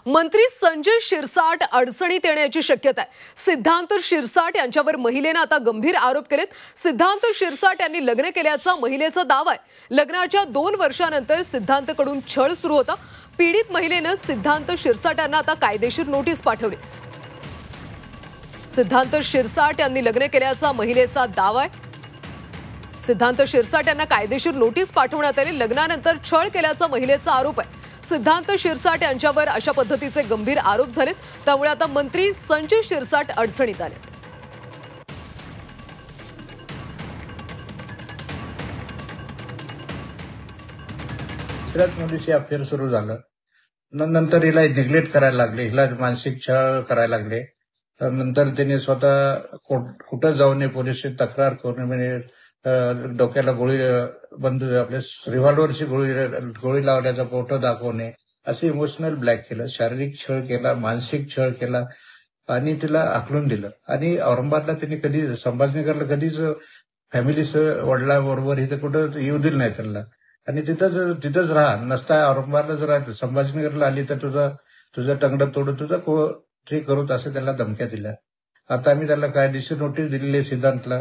मंत्री संजय शिरसाट अडचणीत येण्याची शक्यता आहे। सिद्धांत शिरसाट यांच्यावर महिलेने आता गंभीर आरोप केलेत। सिद्धांत शिरसाट यांनी लग्न केल्याचा महिलेचा दावा आहे। लग्नाच्या 2 वर्षांनंतर सिद्धांतकडून छळ सुरू होता। पीडित महिलेने सिद्धांत शिरसाट यांना आता कायदेशीर नोटीस पाठवली। सिद्धांत शिरसाट यांनी लग्न केल्याचा महिलेचा दावा आहे। सिद्धांत शिरसाट यांना कायदेशीर नोटीस पाठवण्यात आली। लग्नानंतर छळ केल्याचा महिलेचा आरोप आहे। सिद्धांत शिरसाट यांच्यावर अशा पद्धतीचे गंभीर आरोप झालेत, त्यामुळे आता मंत्री संजय शिरसाट अडचणीत आलेत। दुसऱ्याच मुलीशी अफेअर सुरू झालं, नंतर हिला निग्लेक्ट करायला लागले, हिला मानसिक छळ करायला लागले। नंतर त्यांनी स्वतः कुठं जाऊ नये पोलीस तक्रार करून म्हणजे डोक्याला गोळी बंदूक आपल्या रिव्हॉल्व्हरची गोळी लावण्याचा फोटो दाखवणे, असे इमोशनल ब्लॅक केलं, शारीरिक छळ केला, मानसिक छळ केला आणि तिला आकलून दिलं। आणि औरंगाबादला त्यांनी कधी संभाजीनगरला कधीच फॅमिलीसह वडिलांबरोबर इथं कुठं येऊ दिलं नाही त्यांना। आणि तिथंच राहा, नसता औरंगाबादला जर संभाजीनगरला आली तर तुझं टंगडं तोडून तुझं हे करू, असं त्याला धमक्या दिल्या। आता आम्ही त्याला कायदेशीर नोटीस दिलेली आहे सिद्धांतला।